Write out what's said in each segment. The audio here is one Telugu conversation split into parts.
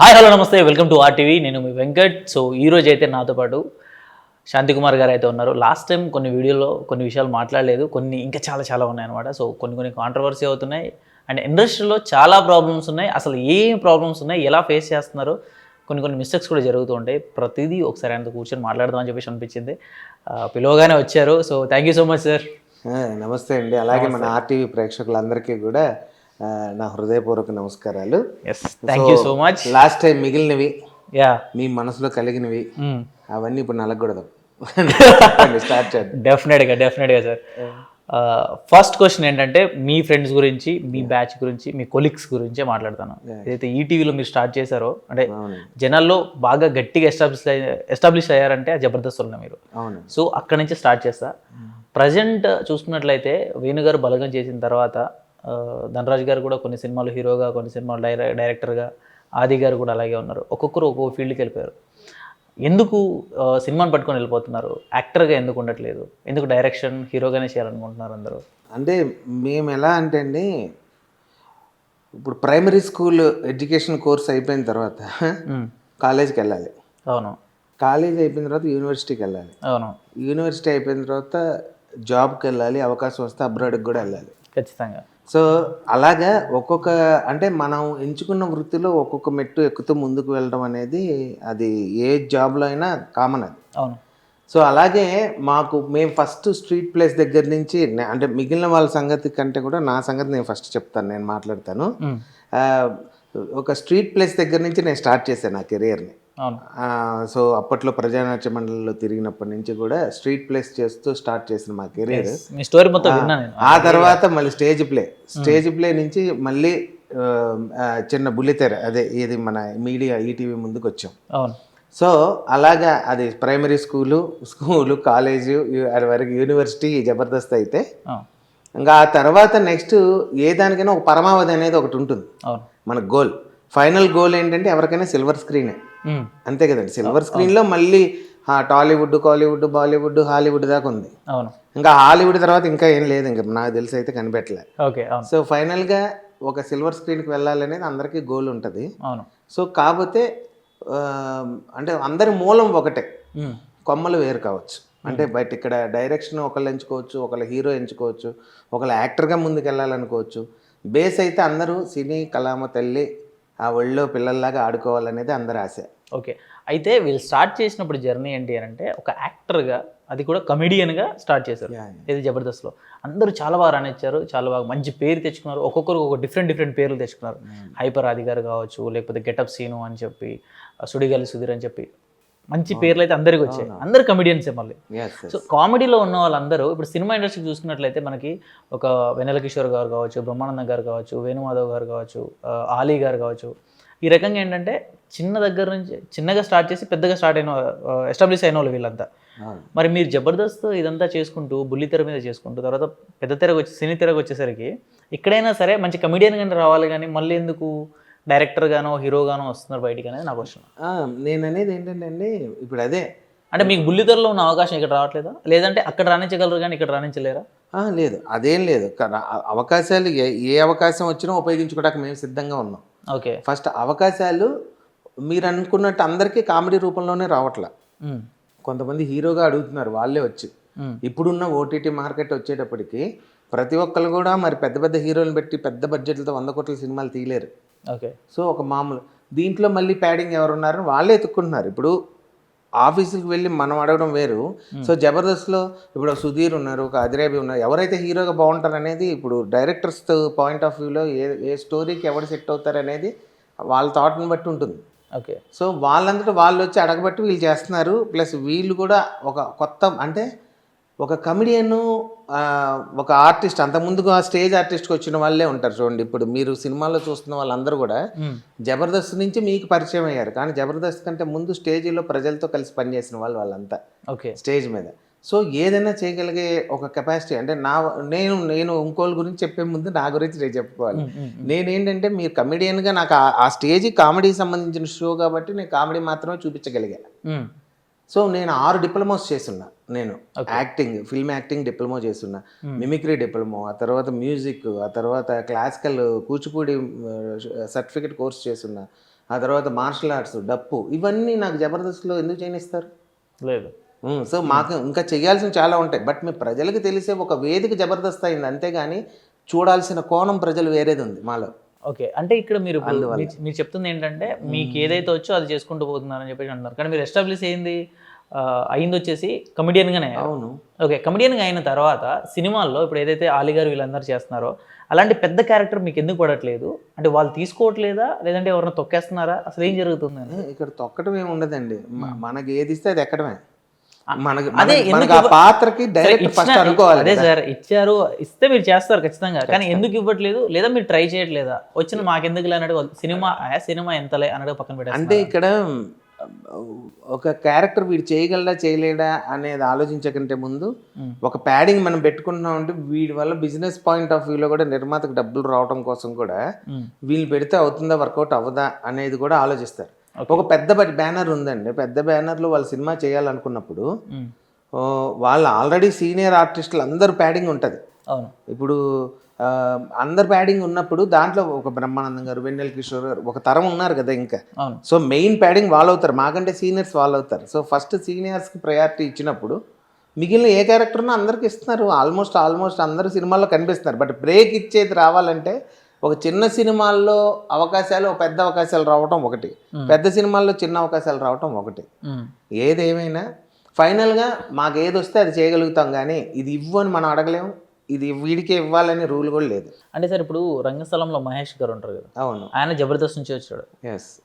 హాయ్ హలో నమస్తే వెల్కమ్ టు ఆర్టీవీ. నేను మీ వెంకట్. సో ఈరోజు అయితే నాతో పాటు శాంతి కుమార్ గారు అయితే ఉన్నారు. లాస్ట్ టైం కొన్ని వీడియోలో కొన్ని విషయాలు మాట్లాడలేదు, కొన్ని ఇంకా చాలా చాలా ఉన్నాయన్నమాట. సో కొన్ని కాంట్రవర్సీ అవుతున్నాయి అండ్ ఇండస్ట్రీలో చాలా ప్రాబ్లమ్స్ ఉన్నాయి. అసలు ఏం ప్రాబ్లమ్స్ ఉన్నాయి, ఎలా ఫేస్ చేస్తున్నారు, కొన్ని మిస్టేక్స్ కూడా జరుగుతూ ఉంటాయి. ప్రతిదీ ఒకసారి ఆయనతో కూర్చొని మాట్లాడదామని చెప్పేసి అనిపించింది. పిలవగానే వచ్చారు. So thank you so much sir. నమస్తే అండి. అలాగే మన ఆర్టీవీ ప్రేక్షకులందరికీ కూడా నా హృదయపూర్వక నమస్కారాలు. Yes, thank you so much. Last time మిగిలినవి, యా, మీ మనసులో కలిగినవి అవన్నీ ఇప్పుడు నలగకూడదు. స్టార్ట్ చేద్దాం. డెఫినెట్గా సార్. ఫస్ట్ క్వశ్చన్ ఏంటంటే మీ ఫ్రెండ్స్ గురించి, మీ బ్యాచ్ గురించి, మీ కొలీగ్స్ గురించే మాట్లాడతాను. ఏదైతే ఈటీవీలో మీరు స్టార్ట్ చేశారో, అంటే జనాల్లో బాగా గట్టిగా ఎస్టాబ్లిష్ అయ్యారంటే ఆ జబర్దస్త్ మీరు. సో అక్కడి నుంచి స్టార్ట్ చేస్తా. ప్రజెంట్ చూసుకున్నట్లయితే వేణుగారు బలగం చేసిన తర్వాత ధనరాజ్ గారు కూడా కొన్ని సినిమాలు హీరోగా, కొన్ని సినిమాలు డైరెక్టర్గా, ఆది గారు కూడా అలాగే ఉన్నారు. ఒక్కొక్కరు ఒక్కొక్క ఫీల్డ్కి వెళ్ళిపోయారు. ఎందుకు సినిమాని పట్టుకొని వెళ్ళిపోతున్నారు? యాక్టర్గా ఎందుకు ఉండట్లేదు? ఎందుకు డైరెక్షన్ హీరోగానే చేయాలనుకుంటున్నారు అందరూ? అంటే మేము ఎలా అంటే అండి, ఇప్పుడు ప్రైమరీ స్కూల్ ఎడ్యుకేషన్ కోర్స్ అయిపోయిన తర్వాత కాలేజ్కి వెళ్ళాలి. అవును. కాలేజ్ అయిపోయిన తర్వాత యూనివర్సిటీకి వెళ్ళాలి. అవును. యూనివర్సిటీ అయిపోయిన తర్వాత జాబ్కి వెళ్ళాలి. అవకాశం వస్తే అబ్రాడ్కి కూడా వెళ్ళాలి ఖచ్చితంగా. సో అలాగా ఒక్కొక్క, అంటే మనం ఎంచుకున్న వృత్తిలో ఒక్కొక్క మెట్టు ఎక్కుతూ ముందుకు వెళ్ళడం అనేది అది ఏ జాబ్లో అయినా కామన్ అది. అవును. సో అలాగే మేము ఫస్ట్ స్ట్రీట్ ప్లేస్ దగ్గర నుంచి, అంటే మిగిలిన వాళ్ళ సంగతి కంటే కూడా నా సంగతి నేను ఫస్ట్ చెప్తాను, నేను మాట్లాడతాను. ఒక స్ట్రీట్ ప్లేస్ దగ్గర నుంచి నేను స్టార్ట్ చేశాను నా కెరియర్ని. సో అప్పట్లో ప్రజానాట్య మండలిలో తిరిగినప్పటి నుంచి కూడా స్ట్రీట్ ప్లేస్ చేస్తూ స్టార్ట్ చేసిన మా కెరీర్. ఆ తర్వాత మళ్ళీ స్టేజ్ ప్లే నుంచి మళ్ళీ చిన్న బుల్లితెర, అదే ఇది మన మీడియా ఈటీవీ ముందుకు వచ్చాం. సో అలాగా అది ప్రైమరీ స్కూలు, కాలేజు, అది వరకు యూనివర్సిటీ, జబర్దస్త్ అయితే ఇంకా ఆ తర్వాత నెక్స్ట్ ఏ దానికైనా ఒక పరమావధి అనేది ఒకటి ఉంటుంది. మన గోల్, ఫైనల్ గోల్ ఏంటంటే ఎవరికైనా సిల్వర్ స్క్రీనే, అంతే కదండి. సిల్వర్ స్క్రీన్లో మళ్ళీ టాలీవుడ్, కాలీవుడ్, బాలీవుడ్, హాలీవుడ్ దాకా ఉంది. ఇంకా హాలీవుడ్ తర్వాత ఇంకా ఏం లేదు, ఇంకా నాకు తెలిసి అయితే కనిపెట్టలే. సో ఫైనల్గా ఒక సిల్వర్ స్క్రీన్కి వెళ్ళాలనేది అందరికీ గోల్ ఉంటుంది. సో కాకపోతే అంటే అందరి మూలం ఒకటే, కొమ్మలు వేరు కావచ్చు. అంటే బయట ఇక్కడ డైరెక్షన్ ఒకళ్ళు ఎంచుకోవచ్చు, ఒకళ్ళు హీరో ఎంచుకోవచ్చు, ఒకళ్ళు యాక్టర్గా ముందుకు వెళ్ళాలనుకోవచ్చు. బేస్ అయితే అందరూ సినీ కళామ తల్లి ఆ ఒళ్ళో పిల్లల్లాగా ఆడుకోవాలనేది అందరి ఆశ. ఓకే. అయితే వీళ్ళు స్టార్ట్ చేసినప్పుడు జర్నీ ఏంటి అని అంటే, ఒక యాక్టర్గా, అది కూడా కమెడియన్గా స్టార్ట్ చేశారు. ఇది జబర్దస్త్లో అందరూ చాలా బాగా రానిచ్చారు, చాలా బాగా మంచి పేరు తెచ్చుకున్నారు. ఒక్కొక్కరు ఒక డిఫరెంట్ పేర్లు తెచ్చుకున్నారు. హైపర్ ఆది గారు కావచ్చు, లేకపోతే గెటప్ సీను అని చెప్పి, సుడిగాలి సుధీర్ అని చెప్పి మంచి పేర్లు అయితే అందరికీ వచ్చాయి. అందరు కమెడియన్సే మళ్ళీ. సో కామెడీలో ఉన్న వాళ్ళందరూ ఇప్పుడు సినిమా ఇండస్ట్రీ చూసుకున్నట్లయితే మనకి ఒక వెన్నెల కిషోర్ గారు కావచ్చు, బ్రహ్మానందం గారు కావచ్చు, వేణుమాధవ్ గారు కావచ్చు, ఆలీ గారు కావచ్చు, ఈ రకంగా ఏంటంటే చిన్న దగ్గర నుంచి చిన్నగా స్టార్ట్ చేసి పెద్దగా స్టార్ట్ అయిన ఎస్టాబ్లిష్ అయిన వాళ్ళు వీళ్ళంతా. మరి మీరు జబర్దస్త్ ఇదంతా చేసుకుంటూ, బుల్లితెర మీద చేసుకుంటూ, తర్వాత పెద్ద తెరకు వచ్చి సినీ తెరకు వచ్చేసరికి ఎక్కడైనా సరే మంచి కమెడియన్ గానీ రావాలి, కానీ మళ్ళీ ఎందుకు డైరెక్టర్ గానో హీరోగానో వస్తున్నారు బయటికి అనేది నా క్వశ్చన్. నేను అనేది ఏంటంటే అండి, ఇప్పుడు అదే అంటే మీకు బుల్లితెరలో ఉన్న అవకాశం ఇక్కడ రావట్లేదా, లేదంటే అక్కడ రాణించగలరు కానీ ఇక్కడ రాణించలేరా? లేదు, అదేం లేదు. అవకాశాలు ఏ అవకాశం వచ్చినా ఉపయోగించుకోవడానికి మేము సిద్ధంగా ఉన్నాం. ఓకే. ఫస్ట్ అవకాశాలు మీరు అనుకున్నట్టు అందరికీ కామెడీ రూపంలోనే రావట్లా. కొంతమంది హీరోగా అడుగుతున్నారు వాళ్ళే వచ్చి. ఇప్పుడున్న ఓటీటీ మార్కెట్ వచ్చేటప్పటికి ప్రతి ఒక్కరు కూడా మరి పెద్ద పెద్ద హీరోలను పెట్టి పెద్ద బడ్జెట్లతో 100 కోట్ల సినిమాలు తీయలేరు. ఓకే. సో ఒక మామూలు దీంట్లో మళ్ళీ ప్యాడింగ్ ఎవరున్నారని వాళ్ళే ఎత్తుక్కుంటున్నారు. ఇప్పుడు ఆఫీసుకి వెళ్ళి మనం అడగడం వేరు. సో జబర్దస్త్లో ఇప్పుడు సుధీర్ ఉన్నారు, ఒక అదిరేబి ఉన్నారు, ఎవరైతే హీరోగా బాగుంటారు అనేది ఇప్పుడు డైరెక్టర్స్ పాయింట్ ఆఫ్ వ్యూలో ఏ స్టోరీకి ఎవరు సెట్ అవుతారు అనేది వాళ్ళ థాట్ని బట్టి ఉంటుంది. ఓకే. సో వాళ్ళంతటా వాళ్ళు వచ్చి అడగబట్టి వీళ్ళు చేస్తున్నారు. ప్లస్ వీళ్ళు కూడా ఒక కొత్త, అంటే ఒక కమెడియన్, ఒక ఆర్టిస్ట్, అంతకుముందుకు ఆ స్టేజ్ ఆర్టిస్ట్కి వచ్చిన వాళ్ళే ఉంటారు చూడండి. ఇప్పుడు మీరు సినిమాలో చూస్తున్న వాళ్ళందరూ కూడా జబర్దస్త్ నుంచి మీకు పరిచయం అయ్యారు, కానీ జబర్దస్త్ కంటే ముందు స్టేజీలో ప్రజలతో కలిసి పనిచేసిన వాళ్ళంతా స్టేజ్ మీద. సో ఏదైనా చేయగలిగే ఒక కెపాసిటీ, అంటే నేను ఇంకోళ్ళ గురించి చెప్పే ముందు నా గురించి నేను చెప్పుకోవాలి. నేనేంటంటే మీరు కమెడియన్గా నాకు ఆ స్టేజ్ కామెడీకి సంబంధించిన షో కాబట్టి నేను కామెడీ మాత్రమే చూపించగలిగా. సో నేను 6 డిప్లొమాస్ చేస్తున్నా. నేను యాక్టింగ్, ఫిల్మ్ యాక్టింగ్ డిప్లొమా చేస్తున్నా, మిమిక్రీ డిప్లొమా, ఆ తర్వాత మ్యూజిక్, ఆ తర్వాత క్లాసికల్ కూచిపూడి సర్టిఫికేట్ కోర్స్ చేస్తున్నా, ఆ ఆ తర్వాత మార్షల్ ఆర్ట్స్, డప్పు, ఇవన్నీ నాకు జబర్దస్త్లో ఎందుకు చేయనిస్తారు? లేదు. సో మాకు ఇంకా చేయాల్సినవి చాలా ఉంటాయి. బట్ మీ ప్రజలకు తెలిసే ఒక వేదిక జబర్దస్త్ అయింది, అంతేగాని చూడాల్సిన కోణం ప్రజలు వేరేది ఉంది మాలో. ఓకే. అంటే ఇక్కడ మీరు మీరు చెప్తుంది ఏంటంటే మీకు ఏదైతే వచ్చో అది చేసుకుంటూ పోతున్నారని చెప్పేసి అంటున్నారు. కానీ మీరు ఎస్టాబ్లిష్ అయింది వచ్చేసి కమెడియన్గానే. అవును. ఓకే. కమెడియన్గా అయిన తర్వాత సినిమాల్లో ఇప్పుడు ఏదైతే ఆలీ గారు వీళ్ళందరూ చేస్తున్నారో అలాంటి పెద్ద క్యారెక్టర్ మీకు ఎందుకు పడట్లేదు? అంటే వాళ్ళు తీసుకోవట్లేదా, లేదంటే ఎవరైనా తొక్కేస్తున్నారా, అసలు ఏం జరుగుతుంది? ఇక్కడ తొక్కడం ఏమి ఉండదండి. మనకి ఏది ఇస్తే అది ఎక్కడమే. మనకి అదే మనకి ఆ పాత్రకి డైరెక్ట్ ఫస్ట్ అనుకోవాలి. అదే సార్, ఇచ్చారు, ఇస్తే మీరు చేస్తారు ఖచ్చితంగా. కానీ ఎందుకు ఇవ్వట్లేదు, లేదా మీరు ట్రై చేయట్లేదా? వచ్చిన మాకెందుకు అన్నట్టు సినిమా ఎంతలే అన్నట్టు పక్కన పెట్టారు. అంటే ఇక్కడ ఒక క్యారెక్టర్ వీడు చేయగలడా చేయలేడా అనేది ఆలోచించకంటే ముందు ఒక ప్యాడింగ్ మనం పెట్టుకుంటున్నాం అంటే వీడి వల్ల బిజినెస్ పాయింట్ ఆఫ్ వ్యూలో కూడా నిర్మాతకు డబ్బులు రావడం కోసం కూడా వీళ్ళు పెడితే అవుతుందా వర్కౌట్ అవ్వదా అనేది కూడా ఆలోచిస్తారు. ఒక పెద్ద బ్యానర్ ఉందండి, పెద్ద బ్యానర్లో వాళ్ళు సినిమా చేయాలనుకున్నప్పుడు వాళ్ళు ఆల్రెడీ సీనియర్ ఆర్టిస్టులు అందరూ ప్యాడింగ్ ఉంటుంది. ఇప్పుడు అందరు ప్యాడింగ్ ఉన్నప్పుడు దాంట్లో ఒక బ్రహ్మానందం గారు, వెన్నెల కిషోర్ గారు, ఒక తరం ఉన్నారు కదా ఇంకా. సో మెయిన్ ప్యాడింగ్ వాళ్ళు అవుతారు, మాకంటే సీనియర్స్ వాళ్ళు అవుతారు. సో ఫస్ట్ సీనియర్స్కి ప్రయారిటీ ఇచ్చినప్పుడు మిగిలిన ఏ క్యారెక్టర్నో అందరికి ఇస్తున్నారు. ఆల్మోస్ట్ అందరు సినిమాల్లో కనిపిస్తున్నారు. బట్ బ్రేక్ ఇచ్చేది రావాలంటే ఒక చిన్న సినిమాల్లో అవకాశాలు, పెద్ద అవకాశాలు రావటం ఒకటి, పెద్ద సినిమాల్లో చిన్న అవకాశాలు రావటం ఒకటి. ఏదేమైనా ఫైనల్గా మాకు ఏది వస్తే అది చేయగలుగుతాం, కానీ ఇది ఇవ్వు అని మనం అడగలేము, ఇది వీడికే ఇవ్వాలని రూల్ కూడా లేదు. అంటే సార్ ఇప్పుడు రంగస్థలంలో మహేష్ గారు ఉంటారు కదా. అవును. ఆయన జబర్దస్త్ నుంచి వచ్చాడు.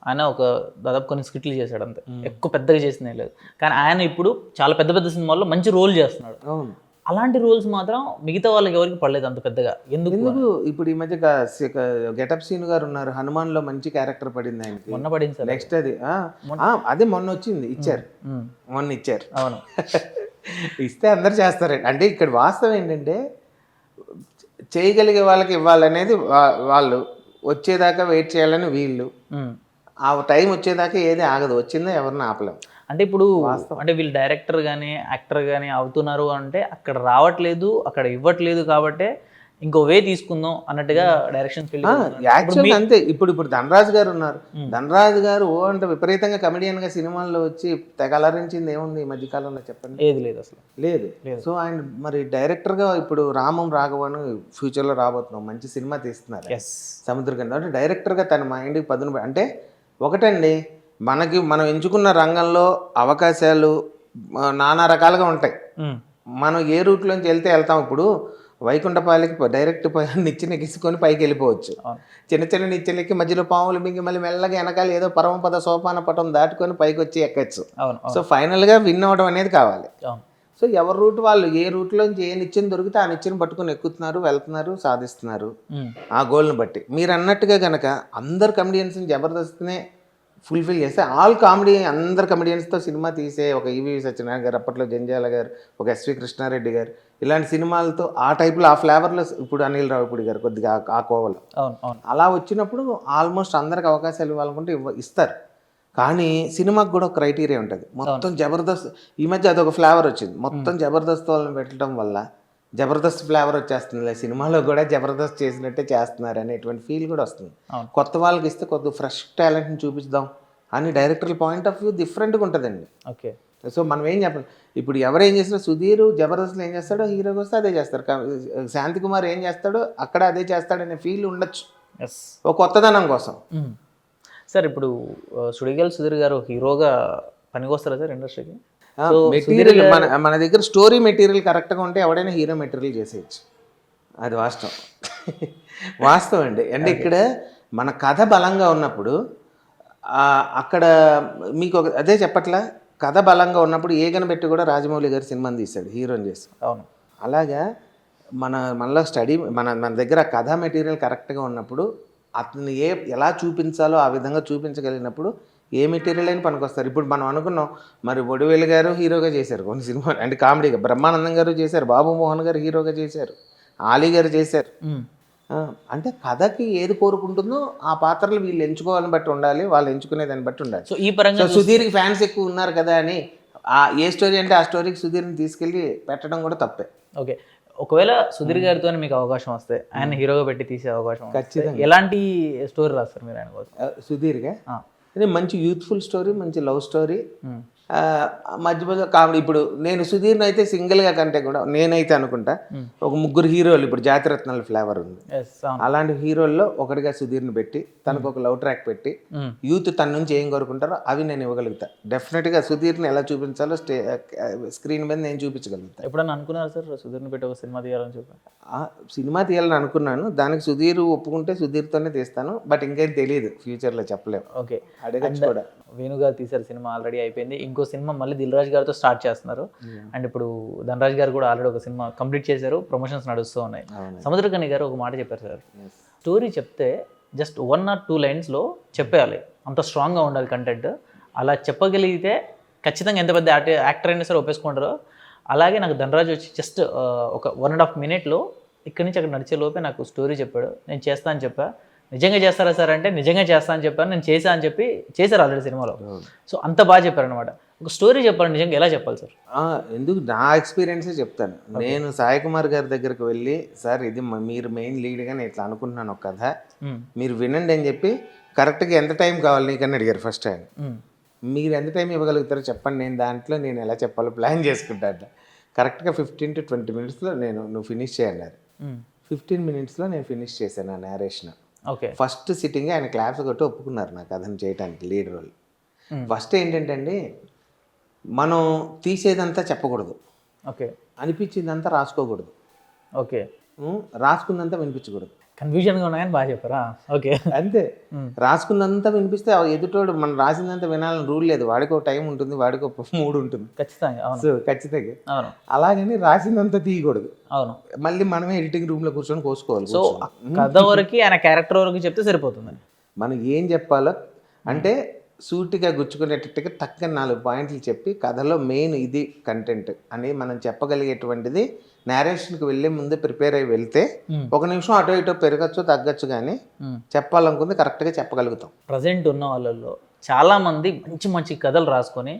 ఆయన ఒక దాదాపు కొన్ని స్కిట్లు చేశాడు అంతే, ఎక్కువ పెద్దగా చేసిందే లేదు. కానీ ఆయన ఇప్పుడు చాలా పెద్ద పెద్ద సినిమాల్లో మంచి రోల్ చేస్తున్నాడు. అవును. అలాంటి రోల్స్ మాత్రం మిగతా వాళ్ళకి ఎవరికి పడలేదు అంత పెద్దగా. ఎందుకు? ఇప్పుడు ఈ మధ్య గెటప్ సీన్ గారు ఉన్నారు, హనుమాన్లో మంచి క్యారెక్టర్ పడింది ఆయనకి. మొన్న పడింది సార్. నెక్స్ట్ అదే మొన్న వచ్చింది, మొన్న ఇచ్చారు. అవును. ఇస్తే అందరు చేస్తారండి. అంటే ఇక్కడ వాస్తవం ఏంటంటే చేయగలిగే వాళ్ళకి ఇవ్వాలనేది వాళ్ళు, వచ్చేదాకా వెయిట్ చేయాలని వీళ్ళు. ఆ టైం వచ్చేదాకా ఏది ఆగదు, వచ్చిందో ఎవరిని ఆపలేం. అంటే ఇప్పుడు అంటే వీళ్ళు డైరెక్టర్ కానీ యాక్టర్ కానీ అవుతున్నారు అంటే అక్కడ రావట్లేదు, అక్కడ ఇవ్వట్లేదు, కాబట్టి ఇంకో వే తీసుకుందాం అన్నట్టుగా డైరెక్షన్ యాక్చువల్గా అంతే. ఇప్పుడు ధనరాజు గారు ఉన్నారు, ధనరాజు గారు అంటే విపరీతంగా కమెడియన్గా సినిమాల్లో వచ్చి తెగ అలరించింది ఏముంది ఈ మధ్యకాలంలో చెప్పండి? ఏది లేదు, అసలు లేదు. సో ఆయన మరి డైరెక్టర్గా ఇప్పుడు రామం రాఘవన్ ఫ్యూచర్లో రాబోతున్నాం, మంచి సినిమా తీస్తున్నారు సముద్రగంధం. అంటే డైరెక్టర్గా తన మైండ్కి పదును. అంటే ఒకటండి, మనం ఎంచుకున్న రంగంలో అవకాశాలు నానా రకాలుగా ఉంటాయి. మనం ఏ రూట్లోంచి వెళ్తాం. ఇప్పుడు వైకుంఠపాలికి డైరెక్ట్ నిచ్చెన ఎక్కించుకొని పైకి వెళ్ళిపోవచ్చు. చిన్న చిన్న నిచ్చెనెక్కి మధ్యలో పాములు మింగి మళ్ళీ మెల్లగా వెనకాల ఏదో పరమపద సోపాన పటం దాటుకొని పైకి వచ్చి ఎక్కచ్చు. సో ఫైనల్గా విన్ అవ్వడం అనేది కావాలి. సో ఎవరి రూట్ వాళ్ళు, ఏ రూట్లోంచి ఏ నిచ్చెన దొరికితే ఆ నిచ్చెన పట్టుకొని ఎక్కుతున్నారు, వెళ్తున్నారు, సాధిస్తున్నారు ఆ గోల్ని బట్టి. మీరు అన్నట్టుగా కనుక అందరు కమెడియన్స్ని జబర్దస్త్నే ఫుల్ఫిల్ చేస్తే అందరు కమెడియన్స్తో సినిమా తీసే ఒక ఈవీవి సత్యనారాయణ గారు, అప్పట్లో జంజాల గారు, ఒక ఎస్వి కృష్ణారెడ్డి గారు, ఇలాంటి సినిమాలతో ఆ టైప్లో ఆ ఫ్లేవర్లో ఇప్పుడు అనిల్ రావిపూడి గారు కొద్దిగా ఆ కోవలో అలా వచ్చినప్పుడు ఆల్మోస్ట్ అందరికి అవకాశాలు ఇవ్వాలనుకుంటే ఇస్తారు. కానీ సినిమాకి కూడా ఒక క్రైటీరియా ఉంటుంది. మొత్తం జబర్దస్త్ ఈ మధ్య అదొక ఫ్లేవర్ వచ్చింది, మొత్తం జబర్దస్త్ వాళ్ళని పెట్టడం వల్ల జబర్దస్త్ ఫ్లేవర్ వచ్చేస్తుంది, సినిమాలో కూడా జబర్దస్త్ చేసినట్టే చేస్తున్నారు అనేటువంటి ఫీల్ కూడా వస్తుంది. కొత్త వాళ్ళకి ఇస్తే కొద్దిగా ఫ్రెష్ టాలెంట్ని చూపిద్దాం అని డైరెక్టర్ల పాయింట్ ఆఫ్ వ్యూ డిఫరెంట్గా ఉంటుందండి. ఓకే. సో మనం ఏం చెప్పాలి, ఇప్పుడు ఎవరేం చేసినా సుధీర్ జబర్దస్త్లో ఏం చేస్తాడో హీరోకి వస్తే అదే చేస్తారు, శాంతి కుమార్ ఏం చేస్తాడో అక్కడ అదే చేస్తాడనే ఫీల్ ఉండొచ్చు ఒక కొత్తదనం కోసం. సార్ ఇప్పుడు సుడిగాలి సుధీర్ గారు హీరోగా పనికొస్తారా సార్ ఇండస్ట్రీకి? మెటీరియల్ మన దగ్గర స్టోరీ మెటీరియల్ కరెక్ట్గా ఉంటే ఎవడైనా హీరో మెటీరియల్ చేసేయచ్చు, అది వాస్తవం అండి. అంటే ఇక్కడ మన కథ బలంగా ఉన్నప్పుడు అక్కడ మీకు అదే చెప్పట్లా, కథ బలంగా ఉన్నప్పుడు ఏగన పెట్టి కూడా రాజమౌళి గారు సినిమాని తీశాడు, హీరోని చేసి. అవును. అలాగా మనలో మన దగ్గర కథ మెటీరియల్ కరెక్ట్గా ఉన్నప్పుడు అతన్ని ఎలా చూపించాలో ఆ విధంగా చూపించగలిగినప్పుడు ఏ మెటీరియల్ అయినా పనికొస్తారు. ఇప్పుడు మనం అనుకున్నాం మరి వడివేలు గారు హీరోగా చేశారు కొన్ని సినిమాలు, అంటే కామెడీగా బ్రహ్మానందం గారు చేశారు, బాబు మోహన్ గారు హీరోగా చేశారు, ఆలీ గారు చేశారు. అంటే కథకి ఏది కోరుకుంటుందో ఆ పాత్రలు వీళ్ళు ఎంచుకోవాలని బట్టి ఉండాలి, వాళ్ళు ఎంచుకునే దాన్ని బట్టి ఉండాలి. సో ఈ పరంగా సుధీర్కి ఫ్యాన్స్ ఎక్కువ ఉన్నారు కదా అని ఏ స్టోరీ అంటే ఆ స్టోరీకి సుధీర్ని తీసుకెళ్ళి పెట్టడం కూడా తప్పే. ఓకే. ఒకవేళ సుధీర్ గారితో మీకు అవకాశం వస్తే ఆయన హీరోగా పెట్టి తీసే అవకాశం ఖచ్చితంగా. ఎలాంటి స్టోరీ రాస్తారు మీరు ఆయన కోసం? సుధీర్గా ఇది మంచి యూత్ఫుల్ స్టోరీ, మంచి లవ్ స్టోరీ, మధ్య మధ్య కామెడీ. ఇప్పుడు నేను సుధీర్ని అయితే సింగిల్గా కంటే కూడా నేనైతే అనుకుంటా ఒక ముగ్గురు హీరోలు, ఇప్పుడు జాతిరత్నాల ఫ్లేవర్ ఉంది, అలాంటి హీరోల్లో ఒకటిగా సుధీర్ని పెట్టి తనకు ఒక లవ్ ట్రాక్ పెట్టి యూత్ తన నుంచి ఏం కోరుకుంటారో అవి నేను ఇవ్వగలుగుతా. డెఫినెట్గా సుధీర్ని ఎలా చూపించాలో స్క్రీన్ మీద నేను చూపించగలుగుతా. ఎప్పుడన్నా అనుకున్నారు సార్ సుధీర్ని పెట్టి ఒక సినిమా తీయాలని చెప్పి? సినిమా తీయాలని అనుకున్నాను, దానికి సుధీర్ ఒప్పుకుంటే సుధీర్తోనే తీస్తాను, బట్ ఇంకేం తెలియదు, ఫ్యూచర్లో చెప్పలేము. ఓకే, అడగచ్చు కూడా. వేణుగారు తీశారు, సినిమా ఆల్రెడీ అయిపోయింది. ఇంకో సినిమా మళ్ళీ దిల్ రాజు గారితో స్టార్ట్ చేస్తున్నారు. అండ్ ఇప్పుడు ధనరాజ్ గారు కూడా ఆల్రెడీ ఒక సినిమా కంప్లీట్ చేశారు, ప్రమోషన్స్ నడుస్తూ ఉన్నాయి. సముద్రకని గారు ఒక మాట చెప్పారు సార్, స్టోరీ చెప్తే జస్ట్ 1 or 2 లైన్స్లో చెప్పేయాలి, అంత స్ట్రాంగ్గా ఉండాలి కంటెంట్. అలా చెప్పగలిగితే ఖచ్చితంగా ఎంత పెద్ద యాక్టర్ అయినా సరే ఒప్పేసుకుంటారో. అలాగే నాకు ధనరాజ్ వచ్చి జస్ట్ ఒక 1.5 minute ఇక్కడి నుంచి అక్కడ నడిచే లోపే నాకు స్టోరీ చెప్పాడు, నేను చేస్తా అని చెప్పా. నిజంగా చేస్తారా సార్ అంటే నిజంగా చేస్తా అని చెప్పాను, నేను చేశా అని చెప్పి చేశారు ఆల్రెడీ సినిమాలో. సో అంత బాగా చెప్పారు అనమాట. ఒక స్టోరీ చెప్పాలి, నిజంగా ఎలా చెప్పాలి సార్? ఎందుకు నా ఎక్స్పీరియన్సే చెప్తాను. నేను సాయి కుమార్ గారి దగ్గరికి వెళ్ళి, సార్ ఇది మీరు మెయిన్ లీడ్గా నేను ఇట్లా అనుకుంటున్నాను ఒక కథ, మీరు వినండి అని చెప్పి, కరెక్ట్గా ఎంత టైం కావాలి నీకని అడిగారు ఫస్ట్ టైం. మీరు ఎంత టైం ఇవ్వగలుగుతారో చెప్పండి, నేను దాంట్లో నేను ఎలా చెప్పాలో ప్లాన్ చేసుకుంటా. అట్లా కరెక్ట్గా 15 to 20 minutesలో నువ్వు ఫినిష్ చేయన్నారు. 15 minutesలో నేను ఫినిష్ చేశాను ఆ నేరేషన్. ఓకే, ఫస్ట్ సిట్టింగ్ ఆయన క్లాప్స్ కొట్టి ఒప్పుకున్నారు నాకు కథను చేయడానికి లీడ్ రోల్. ఫస్ట్ ఏంటంటే అండి, మనం తీసేదంతా చెప్పకూడదు, ఓకే, అనిపించిందంతా రాసుకోకూడదు, ఓకే, రాసుకుందంతా వినిపించకూడదు. కన్ఫ్యూజన్గా ఉన్నాయని బాగా చెప్పారా? ఓకే, అంతే. రాసుకుందంతా వినిపిస్తే ఎదుటోడు మనం రాసిందంతా వినాలని రూల్ లేదు, వాడికి ఒక టైం ఉంటుంది, వాడికి ఒక మూడ్ ఉంటుంది. ఖచ్చితంగా, సో ఖచ్చితంగా అవును. అలాగని రాసిందంతా తీయకూడదు, అవును. మళ్ళీ మనమే ఎడిటింగ్ రూమ్లో కూర్చొని కోసుకోవాలి. సో కథ వరకు ఆయన క్యారెక్టర్ వరకు చెప్తే సరిపోతుంది. మనం ఏం చెప్పాలో అంటే సూటిగా గుచ్చుకునేటట్టుగా టక్కన 4 పాయింట్లు చెప్పి కథలో మెయిన్ ఇది కంటెంట్ అని మనం చెప్పగలిగేటువంటిది నేరేషన్కి వెళ్ళే ముందే ప్రిపేర్ అయ్యి వెళ్తే 1 నిమిషం అటో ఇటో పెరగచ్చు తగ్గచ్చు, కానీ చెప్పాలనుకుంది కరెక్ట్గా చెప్పగలుగుతాం. ప్రజెంట్ ఉన్న వాళ్ళల్లో చాలామంది మంచి మంచి కథలు రాసుకొని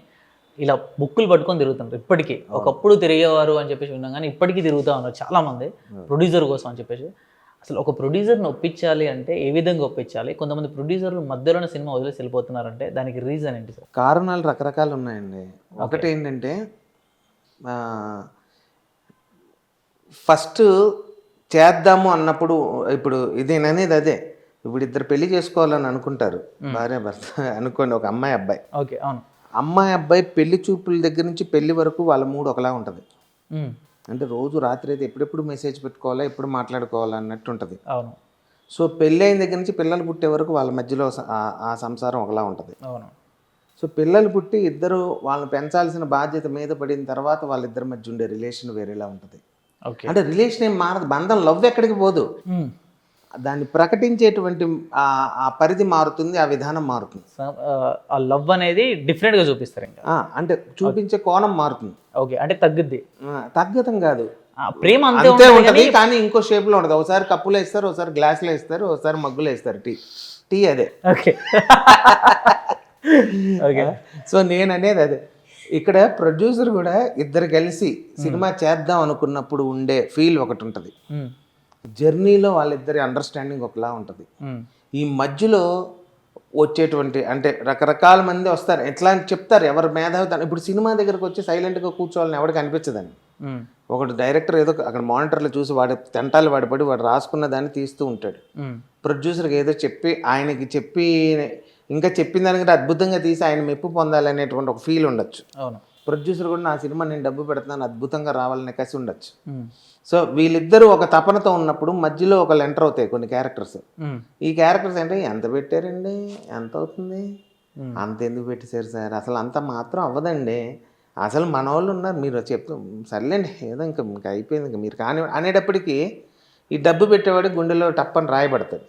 ఇలా బుక్కులు పట్టుకొని తిరుగుతున్నారు ఇప్పటికీ. ఒకప్పుడు తిరిగేవారు అని చెప్పేసి విన్నాం, కానీ ఇప్పటికీ తిరుగుతూ ఉన్నారు చాలామంది ప్రొడ్యూసర్ కోసం అని చెప్పేసి. అసలు ఒక ప్రొడ్యూసర్ని ఒప్పించాలి అంటే ఏ విధంగా ఒప్పించాలి? కొంతమంది ప్రొడ్యూసర్లు మధ్యలోనే సినిమా వదిలేసి వెళ్ళిపోతున్నారంటే దానికి రీజన్ ఏంటి సార్? కారణాలు రకరకాలు ఉన్నాయండి. ఒకటి ఏంటంటే, ఫస్ట్ చేద్దాము అన్నప్పుడు, ఇప్పుడు ఇదేననేది అదే, ఇప్పుడు ఇద్దరు పెళ్లి చేసుకోవాలని అనుకుంటారు, భార్య భర్త అనుకోండి, ఒక అమ్మాయి అబ్బాయి. ఓకే, అవును. అమ్మాయి అబ్బాయి పెళ్లి చూపుల దగ్గర నుంచి పెళ్లి వరకు వాళ్ళ మూడు ఒకలా ఉంటుంది. అంటే రోజు రాత్రి అయితే ఎప్పుడెప్పుడు మెసేజ్ పెట్టుకోవాలా, ఎప్పుడు మాట్లాడుకోవాలా అన్నట్టు ఉంటుంది. అవును. సో పెళ్ళి అయిన దగ్గర నుంచి పిల్లలు పుట్టే వరకు వాళ్ళ మధ్యలో ఆ సంసారం ఒకలా ఉంటుంది. అవును. సో పిల్లలు పుట్టి ఇద్దరు వాళ్ళని పెంచాల్సిన బాధ్యత మీద పడిన తర్వాత వాళ్ళిద్దరి మధ్య ఉండే రిలేషన్ వేరేలా ఉంటుంది. అంటే రిలేషన్ ఏం మారదు, బంధం, లవ్ ఎక్కడికి పోదు, దాన్ని ప్రకటించేటువంటి ఆ పరిధి మారుతుంది, ఆ విధానం మారుతుంది. ఆ లవ్ అనేది డిఫరెంట్గా చూపిస్తారు ఇంకా, అంటే చూపించే కోణం మారుతుంది. ఓకే, అంటే తగ్గుద్ది, తగ్గతం కాదు, ప్రేమ అంతే ఉంటుంది, కానీ ఇంకో షేప్లో ఉంటుంది. ఒకసారి కప్పులో వేస్తారు, ఒకసారి గ్లాసులో వేస్తారు, ఒకసారి మగ్గులో వేస్తారు. టీ అదే. Okay, okay. సో నేను అనేది అదే. ఇక్కడ ప్రొడ్యూసర్ కూడా ఇద్దరు కలిసి సినిమా చేద్దాం అనుకున్నప్పుడు ఉండే ఫీల్ ఒకటి ఉంటుంది, జర్నీలో వాళ్ళిద్దరి అండర్స్టాండింగ్ ఒకలా ఉంటుంది. ఈ మధ్యలో వచ్చేటువంటి అంటే రకరకాల మంది వస్తారు, ఎట్లా అని చెప్తారు, ఎవరు మేధావి. ఇప్పుడు సినిమా దగ్గరకు వచ్చి సైలెంట్గా కూర్చోవాలని ఎవరికి అనిపించదండి. ఒకటి డైరెక్టర్ ఏదో అక్కడ మానిటర్లో చూసి వాడి తెంటాలు వాడిపడి వాడు రాసుకున్న దాన్ని తీస్తూ ఉంటాడు. ప్రొడ్యూసర్కి ఏదో చెప్పి ఆయనకి చెప్పి ఇంకా చెప్పిన దానికంటే అద్భుతంగా తీసి ఆయన మెప్పు పొందాలనేటువంటి ఒక ఫీల్ ఉండొచ్చు. ప్రొడ్యూసర్ కూడా నా సినిమా నేను డబ్బు పెడుతున్నాను, అద్భుతంగా రావాలనే కసి ఉండొచ్చు. సో వీళ్ళిద్దరూ ఒక తపనతో ఉన్నప్పుడు మధ్యలో ఒకళ్ళు ఎంటర్ అవుతాయి కొన్ని క్యారెక్టర్స్. ఈ క్యారెక్టర్స్ అంటే ఎంత పెట్టారండి, ఎంత అవుతుంది, అంత ఎందుకు పెట్టేశారు సార్, అసలు అంత మాత్రం అవ్వదండి, అసలు మన వాళ్ళు ఉన్నారు, మీరు చెప్తూ సర్లేండి ఏదో ఇంకా మీకు అయిపోయింది, ఇంకా మీరు కానీ అనేటప్పటికీ ఈ డబ్బు పెట్టేవాడికి గుండెలో టప్పని రాయబడుతుంది.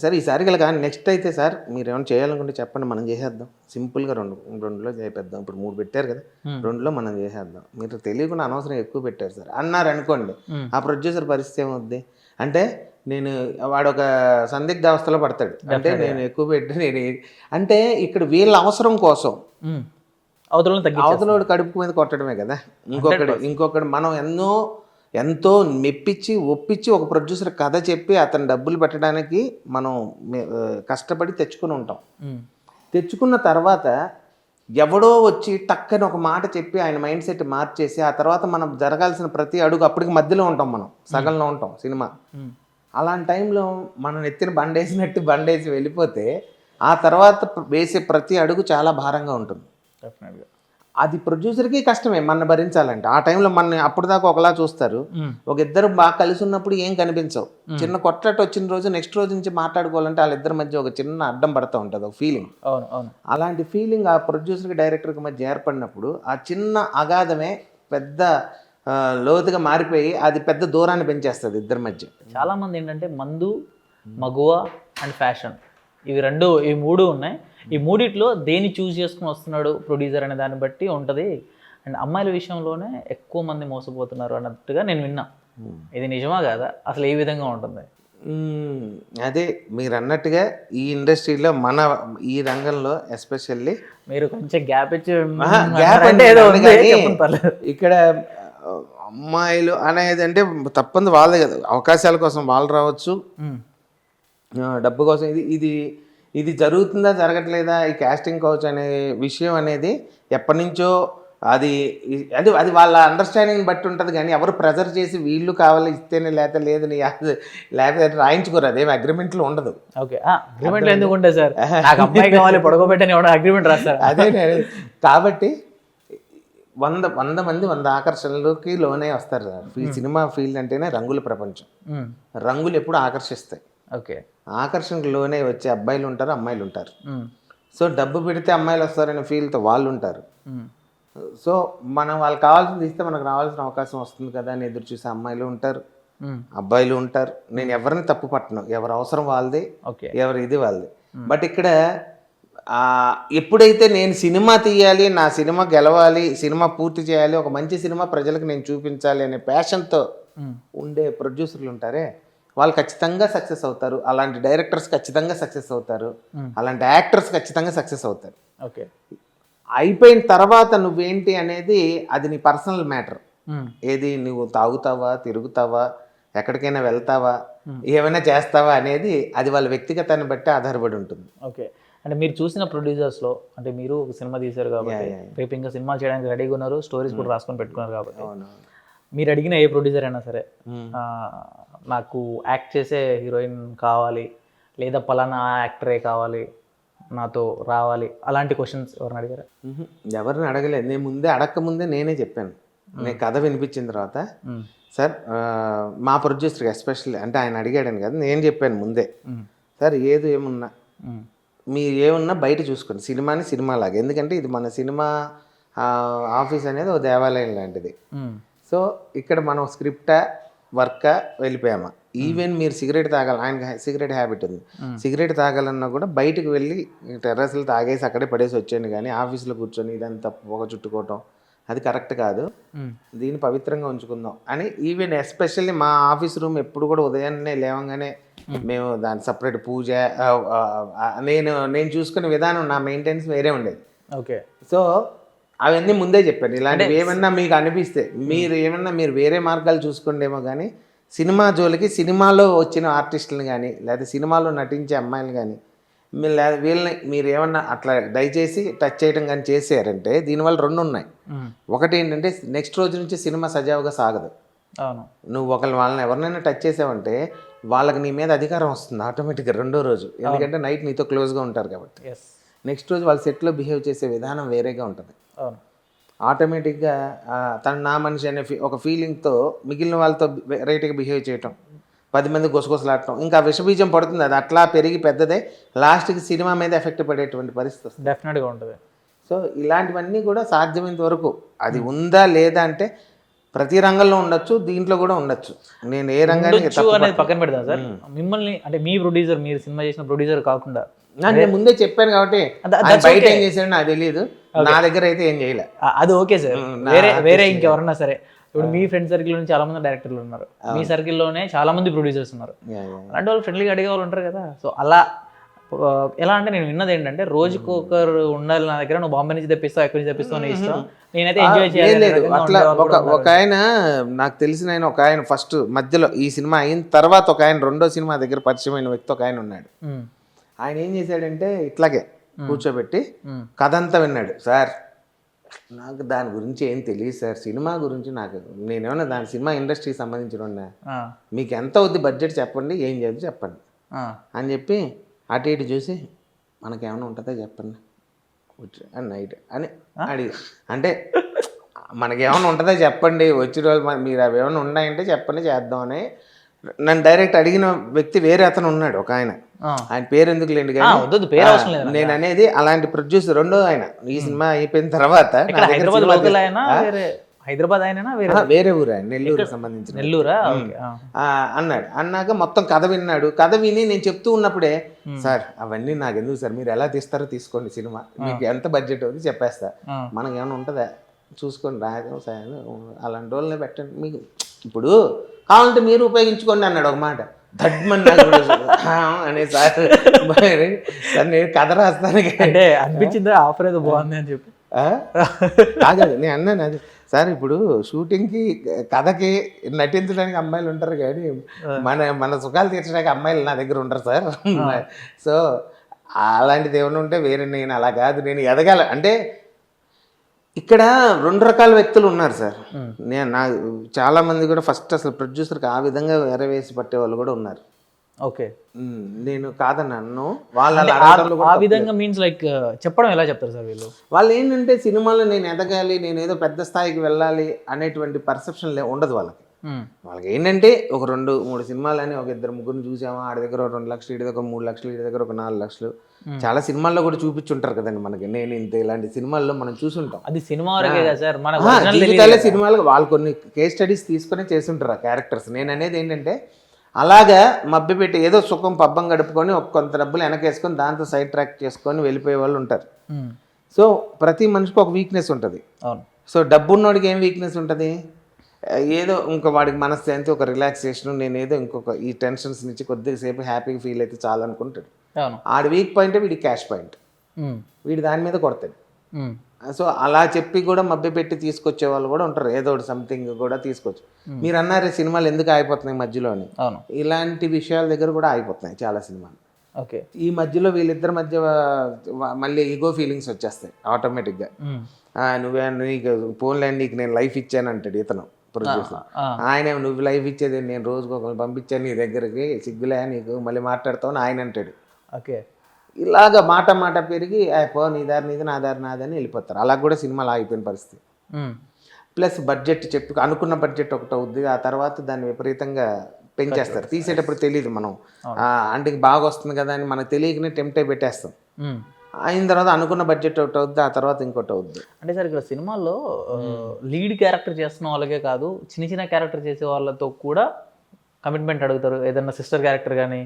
సరే ఈసారి గల కానీ నెక్స్ట్ అయితే సార్ మీరు ఏమైనా చేయాలనుకుంటే చెప్పండి, మనం చేసేద్దాం, సింపుల్గా రెండులో చేపేద్దాం, ఇప్పుడు 3 పెట్టారు కదా, 2లో మనం చేసేద్దాం, మీరు తెలియకుండా అనవసరం ఎక్కువ పెట్టారు సార్ అన్నారు అనుకోండి, ఆ ప్రొడ్యూసర్ పరిస్థితి ఏమవుద్ది అంటే నేను వాడు ఒక సందిగ్ధ అవస్థలో పడతాడు. అంటే నేను ఎక్కువ పెట్టి నేను అంటే ఇక్కడ వీళ్ళ అవసరం కోసం అవతలోడు కడుపు మీద కొట్టడమే కదా. ఇంకొకటి మనం ఎంతో మెప్పించి ఒప్పించి ఒక ప్రొడ్యూసర్ కథ చెప్పి అతను డబ్బులు పెట్టడానికి మనం కష్టపడి తెచ్చుకుని ఉంటాం. తెచ్చుకున్న తర్వాత ఎవడో వచ్చి టక్కని ఒక మాట చెప్పి ఆయన మైండ్ సెట్ మార్చేసి ఆ తర్వాత మనం జరగాల్సిన ప్రతి అడుగు అప్పటికి మధ్యలో ఉంటాం, మనం సగంలో ఉంటాం సినిమా. అలాంటి టైంలో మనం ఎత్తిన బండేసినట్టు బండేసి వెళ్ళిపోతే ఆ తర్వాత వేసే ప్రతి అడుగు చాలా భారంగా ఉంటుంది. డెఫినెట్గా అది ప్రొడ్యూసర్కి కష్టమే మన భరించాలంటే. ఆ టైంలో మన అప్పటిదాకా ఒకలా చూస్తారు, ఒక ఇద్దరు బాగా కలిసి ఉన్నప్పుడు ఏం కనిపించవు. చిన్న కొట్లాట వచ్చిన రోజు నెక్స్ట్ రోజు నుంచి మాట్లాడుకోవాలంటే వాళ్ళిద్దరి మధ్య ఒక చిన్న అడ్డం పడుతూ ఉంటుంది, ఒక ఫీలింగ్. అవును అవును. అలాంటి ఫీలింగ్ ఆ ప్రొడ్యూసర్కి డైరెక్టర్కి మధ్య ఏర్పడినప్పుడు ఆ చిన్న అగాధమే పెద్ద లోతుగా మారిపోయి అది పెద్ద దూరాన్ని పెంచేస్తుంది ఇద్దరి మధ్య. చాలామంది ఏంటంటే మందు, మగువ అండ్ ఫ్యాషన్, ఈ మూడు ఉన్నాయి. ఈ మూడిట్లో దేన్ని చూస్ చేసుకుని వస్తున్నాడు ప్రొడ్యూసర్ అనే దాన్ని బట్టి ఉంటుంది. అండ్ అమ్మాయిల విషయంలోనే ఎక్కువ మంది మోసపోతున్నారు అన్నట్టుగా నేను విన్నా. ఇది నిజమా కాదా? అసలు ఏ విధంగా ఉంటుంది? అదే మీరు అన్నట్టుగా ఈ ఇండస్ట్రీలో మన ఈ రంగంలో ఎస్పెషల్లీ మీరు కొంచెం గ్యాప్ ఇచ్చి గ్యాప్ అంటే ఏదో ఉంది, కానీ చెప్పండి పర్లేదు. ఇక్కడ అమ్మాయిలు అనేది అంటే తప్పంది వాళ్ళదే కదా, అవకాశాల కోసం వాళ్ళు రావచ్చు, డబ్బు కోసం. ఇది జరుగుతుందా జరగట్లేదా ఈ కాస్టింగ్ కౌచ్ అనే విషయం అనేది ఎప్పటి నుంచో అది అది వాళ్ళ అండర్స్టాండింగ్ బట్టి ఉంటుంది. కానీ ఎవరు ప్రెజర్ చేసి వీళ్ళు కావాలి ఇస్తేనే లేదు లేకపోతే రాయించుకోరు, అదేమి అగ్రిమెంట్లో ఉండదు. ఓకే, అగ్రిమెంట్లో ఎందుకు ఉంటాయి సార్? నాకు అమ్మాయి కావాలి పడుకోబెట్టని ఎవడో అగ్రిమెంట్ రాస్తారు. అదే కాబట్టి 100 మంది 100 ఆకర్షణలకి లోనే వస్తారు సార్. ఈ సినిమా ఫీల్డ్ అంటేనే రంగుల ప్రపంచం. రంగులు ఎప్పుడు ఆకర్షిస్తాయి. ఓకే, ఆకర్షణకు లోనే వచ్చే అబ్బాయిలు ఉంటారు, అమ్మాయిలు ఉంటారు. సో డబ్బు పెడితే అమ్మాయిలు వస్తారనే ఫీల్తో వాళ్ళు ఉంటారు. సో మనం వాళ్ళకి కావాల్సింది ఇస్తే మనకు రావాల్సిన అవకాశం వస్తుంది కదా అని ఎదురు చూసే అమ్మాయిలు ఉంటారు, అబ్బాయిలు ఉంటారు. నేను ఎవరిని తప్పు పట్టను, ఎవరి అవసరం వాళ్ళది, ఎవరి ఇది వాళ్ళది. బట్ ఇక్కడ ఎప్పుడైతే నేను సినిమా తీయాలి, నా సినిమా గెలవాలి, సినిమా పూర్తి చేయాలి, ఒక మంచి సినిమా ప్రజలకు నేను చూపించాలి అనే ప్యాషన్తో ఉండే ప్రొడ్యూసర్లు ఉంటారే, వాళ్ళు ఖచ్చితంగా సక్సెస్ అవుతారు. అలాంటి డైరెక్టర్స్ ఖచ్చితంగా సక్సెస్ అవుతారు, అలాంటి యాక్టర్స్ ఖచ్చితంగా సక్సెస్ అవుతారు. ఓకే, అయిపోయిన తర్వాత నువ్వేంటి అనేది అది నీ పర్సనల్ మ్యాటర్. ఏది నువ్వు తాగుతావా, తిరుగుతావా, ఎక్కడికైనా వెళ్తావా, ఏమైనా చేస్తావా అనేది అది వాళ్ళ వ్యక్తిగతాన్ని బట్టి ఆధారపడి ఉంటుంది. ఓకే, అంటే మీరు చూసిన ప్రొడ్యూసర్స్లో, అంటే మీరు ఒక సినిమా తీశారు కాబట్టి రేపు ఇంకా సినిమాలు చేయడానికి రెడీగా ఉన్నారు, స్టోరీస్ కూడా రాసుకొని పెట్టుకున్నారు కాబట్టి, మీరు అడిగిన ఏ ప్రొడ్యూసర్ అయినా సరే నాకు యాక్ట్ చేసే హీరోయిన్ కావాలి, లేదా పలానా యాక్టరే కావాలి, నాతో రావాలి, అలాంటి క్వశ్చన్స్ ఎవరిని అడిగారా? ఎవరిని అడగలేదు. నేను అడగకముందే నేనే చెప్పాను. నేను కథ వినిపించిన తర్వాత, సార్ మా ప్రొడ్యూసర్కి ఎస్పెషల్లీ అంటే ఆయన అడిగాడని కదా, నేను చెప్పాను ముందే, సార్ ఏమున్నా మీరు ఏమున్నా బయట చూసుకోండి, సినిమాని సినిమాలాగా. ఎందుకంటే ఇది మన సినిమా ఆఫీస్ అనేది ఒక దేవాలయం లాంటిది. సో ఇక్కడ మనం స్క్రిప్టా వర్కా వెళ్ళిపోయామా, ఈవెన్ మీరు సిగరెట్ తాగాలి, ఆయన సిగరెట్ హ్యాబిట్ ఉంది, సిగరెట్ తాగాలన్నా కూడా బయటకు వెళ్ళి టెర్రస్లు తాగేసి అక్కడే పడేసి వచ్చాను. కానీ ఆఫీస్లో కూర్చొని ఇదంతా పొగ చుట్టుకోవటం అది కరెక్ట్ కాదు, దీన్ని పవిత్రంగా ఉంచుకుందాం అని. ఈవెన్ ఎస్పెషల్లీ మా ఆఫీస్ రూమ్ ఎప్పుడు కూడా ఉదయాన్నే లేవగానే మేము దాని సపరేట్ పూజ నేను చూసుకునే విధానం, నా మెయింటెనెన్స్ వేరే ఉండేది. ఓకే, సో అవన్నీ ముందే చెప్పాను. ఇలాంటివి ఏమన్నా మీకు అనిపిస్తే మీరు వేరే మార్గాలు చూసుకోండేమో, కానీ సినిమా జోలికి సినిమాలో వచ్చిన ఆర్టిస్టులను కానీ లేదా సినిమాలో నటించే అమ్మాయిలు కానీ వీళ్ళని మీరు ఏమన్నా అట్లా దయచేసి టచ్ చేయడం కానీ చేసారంటే దీనివల్ల 2 ఉన్నాయి. ఒకటి ఏంటంటే నెక్స్ట్ రోజు నుంచి సినిమా సజావుగా సాగదు. నువ్వు వాళ్ళని ఎవరినైనా టచ్ చేసావంటే వాళ్ళకి నీ మీద అధికారం వస్తుంది ఆటోమేటిక్గా రెండో రోజు. ఎందుకంటే నైట్ నీతో క్లోజ్గా ఉంటారు కాబట్టి. నెక్స్ట్ రోజు వాళ్ళ సెట్లో బిహేవ్ చేసే విధానం వేరేగా ఉంటుంది. ఆటోమేటిక్గా తను నా మనిషి అనే ఒక ఫీలింగ్తో మిగిలిన వాళ్ళతో వెరైటీగా బిహేవ్ చేయటం, 10 మంది గుసగుసలాడటం, ఇంకా విషబీజం పడుతుంది. అది అట్లా పెరిగి పెద్దదే లాస్ట్కి సినిమా మీద ఎఫెక్ట్ పడేటువంటి పరిస్థితి వస్తుంది. డెఫినెట్గా ఉంటుంది. సో ఇలాంటివన్నీ కూడా సాధ్యమైనంత వరకు అది ఉందా లేదా అంటే ప్రతి రంగంలో ఉండొచ్చు, దీంట్లో కూడా ఉండొచ్చు. నేను ఏ రంగానికి అనేది పక్కన పెడతాను సార్. మిమ్మల్ని అంటే మీ ప్రొడ్యూసర్, మీరు సినిమా చేసిన ప్రొడ్యూసర్ కాకుండా నేను ముందే చెప్పాను కాబట్టి బయట ఏం చేశాడు నాకు తెలియదు, నా దగ్గర అయితే ఏం చేయలే. అది ఓకే సార్. వేరే ఇంకెవరన్నా సరే, ఇప్పుడు మీ ఫ్రెండ్ సర్కిల్ నుంచి చాలా మంది డైరెక్టర్లు ఉన్నారు, మీ సర్కిల్లోనే చాలా మంది ప్రొడ్యూసర్స్ ఉన్నారు, అలాంటి వాళ్ళు ఫ్రెండ్లీగా అడిగే వాళ్ళు ఉంటారు కదా. సో అలా ఎలా అంటే నేను విన్నది ఏంటంటే రోజుకు ఒకరు ఉండాలి నా దగ్గర, నువ్వు బాంబే నుంచి తెప్పిస్తావు, ఎక్కడి నుంచి తెప్పిస్తావు అని ఇస్తాం, నేనైతే ఎంజాయ్ చేయలేదు. అట్లా ఒక ఆయన నాకు తెలిసిన ఆయన, ఒక ఆయన ఫస్ట్ మధ్యలో ఈ సినిమా అయిన తర్వాత ఒక ఆయన రెండో సినిమా దగ్గర పరిచయమైన వ్యక్తి ఒక ఆయన ఉన్నాడు. ఆయన ఏం చేశాడంటే ఇట్లాగే కూర్చోబెట్టి కథ అంతా విన్నాడు. సార్ నాకు దాని గురించి ఏం తెలియదు సార్, సినిమా గురించి నాకు, నేనేమన్నా దాని సినిమా ఇండస్ట్రీకి సంబంధించిన మీకు ఎంత అవుద్ది బడ్జెట్ చెప్పండి, ఏం చేయదు చెప్పండి అని చెప్పి అటు ఇటు చూసి మనకేమైనా ఉంటుందో చెప్పండి కూర్చో అని నైట్ అని అడిగి, అంటే మనకేమైనా ఉంటుందో చెప్పండి, వచ్చిన రోజు మీరు అవి ఏమైనా ఉన్నాయంటే చెప్పండి చేద్దామని నన్ను డైరెక్ట్ అడిగిన వ్యక్తి వేరే అతను ఉన్నాడు, ఒక ఆయన పేరు ఎందుకు లేండి కానీ నేను అనేది అలాంటి ప్రొడ్యూసర్ రెండో ఆయన. ఈ సినిమా అయిపోయిన తర్వాత హైదరాబాద్ వేరే ఊరు ఆయన, నెల్లూరు సంబంధించిన నెల్లూరా అన్నాడు. అన్నాక మొత్తం కథ విన్నాడు. కథ విని నేను చెప్తూ ఉన్నప్పుడే సార్ అవన్నీ నాకు ఎందుకు సార్, మీరు ఎలా తీస్తారో తీసుకోండి, సినిమా మీకు ఎంత బడ్జెట్ అవుతుంది చెప్పేస్తా, మనకి ఏమైనా ఉంటుందా చూసుకోండి, రాయడం అలాంటి వాళ్ళని పెట్టండి, మీకు ఇప్పుడు కావాలంటే మీరు ఉపయోగించుకోండి అన్నాడు ఒక మాట. దడ్మన్ అనే సార్ నేను కథ రాస్తాను అంటే అనిపించిందా ఆఫర్ ఏదో బాగుంది అని చెప్పి కాదు నేను అన్నాను అది సార్, ఇప్పుడు షూటింగ్కి కథకి నటించడానికి అమ్మాయిలు ఉంటారు కానీ మన సుఖాలు తీర్చడానికి అమ్మాయిలు నా దగ్గర ఉంటారు సార్. సో అలాంటిది ఏమైనా ఉంటే వేరే, నేను అలా కాదు, నేను ఎదగాల అంటే ఇక్కడ రెండు రకాల వ్యక్తులు ఉన్నారు సార్. చాలా మంది కూడా ఫస్ట్ అసలు ప్రొడ్యూసర్కి ఆ విధంగా ఎరవేసి పట్టే వాళ్ళు కూడా ఉన్నారు. ఓకే, నేను కాదన్నాను వాళ్ళ ఆ విధంగా మీన్స్ లైక్ చెప్పడం ఎలా చెప్తారు సార్ వీళ్ళు? వాళ్ళు ఏంటంటే సినిమాలో నేను ఎదగాలి, నేను ఏదో పెద్ద స్థాయికి వెళ్ళాలి అనేటువంటి పర్సెప్షన్ ఉండదు వాళ్ళకి. వాళ్ళకి ఏంటంటే ఒక 2-3 సినిమాలని ఒక 2-3 చూసామా, ఆడి దగ్గర 2 లక్షలు, ఇడి దగ్గర 3 లక్షలు, ఇడి దగ్గర ఒక 4 లక్షలు, చాలా సినిమాల్లో కూడా చూపించుంటారు కదండి మనకి. నేను ఇంత ఇలాంటి సినిమాల్లో మనం చూసుంటాం. అది సినిమా సార్, జీవితాలే సినిమాలు వాళ్ళు కొన్ని కేస్ స్టడీస్ తీసుకుని చేస్తుంటారు ఆ క్యారెక్టర్స్. నేను అనేది ఏంటంటే అలాగా మభ్యపెట్టి ఏదో సుఖం పబ్బం గడుపుకొని కొంత డబ్బులు వెనకేసుకొని దాంతో సైడ్ ట్రాక్ చేసుకొని వెళ్ళిపోయే వాళ్ళు ఉంటారు. సో ప్రతి మనిషికి ఒక వీక్నెస్ ఉంటుంది. సో డబ్బు ఉన్నోడికి ఏం వీక్నెస్ ఉంటుంది, ఏదో ఇంకా వాడికి మనశ్శాంతి, ఒక రిలాక్సేషన్, నేను ఏదో ఇంకొక ఈ టెన్షన్స్ నుంచి కొద్దిసేపు హ్యాపీగా ఫీల్ అయితే చాలు అనుకుంటాడు. ఆడి వీక్ పాయింట్ వీడి క్యాష్ పాయింట్, వీడి దాని మీద కొడతాడు. సో అలా చెప్పి కూడా మభ్యపెట్టి తీసుకొచ్చే వాళ్ళు కూడా ఉంటారు, ఏదో ఒకటి సంథింగ్ కూడా తీసుకొచ్చు. మీరు అన్నారు సినిమాలు ఎందుకు ఆగిపోతున్నాయి మధ్యలో అని, ఇలాంటి విషయాల దగ్గర కూడా ఆగిపోతున్నాయి చాలా సినిమాలు. ఓకే, ఈ మధ్యలో వీళ్ళిద్దరి మధ్య మళ్ళీ ఈగో ఫీలింగ్స్ వచ్చేస్తాయి ఆటోమేటిక్గా. నువ్వే నీకు ఫోన్లే నీకు నేను లైఫ్ ఇచ్చాను అంటాడు ఇతను ప్రొడ్యూసర్. ఆయన నువ్వు లైఫ్ ఇచ్చేది నేను రోజుకు ఒకరిని పంపించాను నీ దగ్గరికి, సిగ్గులే నీకు మళ్ళీ మాట్లాడతావు అని ఆయన అంటాడు. ఓకే, ఇలాగ మాట పెరిగి పో నీ దారి నీది నా దారి నాదని వెళ్ళిపోతారు. అలా కూడా సినిమాలు ఆగిపోయిన పరిస్థితి. ప్లస్ బడ్జెట్ చెప్పి అనుకున్న బడ్జెట్ ఒకటి అవుద్ది, ఆ తర్వాత దాన్ని విపరీతంగా పెంచేస్తారు. తీసేటప్పుడు తెలియదు మనం, అంటే బాగా వస్తుంది కదా అని మనకు తెలియకనే టెంప్ట్ అయి పెట్టేస్తాం. అయిన తర్వాత అనుకున్న బడ్జెట్ ఒకటి అవుద్ది, ఆ తర్వాత ఇంకోటి అవుద్ది. అంటే సార్ ఇక్కడ సినిమాల్లో లీడ్ క్యారెక్టర్ చేస్తున్న వాళ్ళకే కాదు, చిన్న క్యారెక్టర్ చేసే వాళ్ళతో కూడా కమిట్మెంట్ అడుగుతారు. ఏదన్నా సిస్టర్ క్యారెక్టర్ కానీ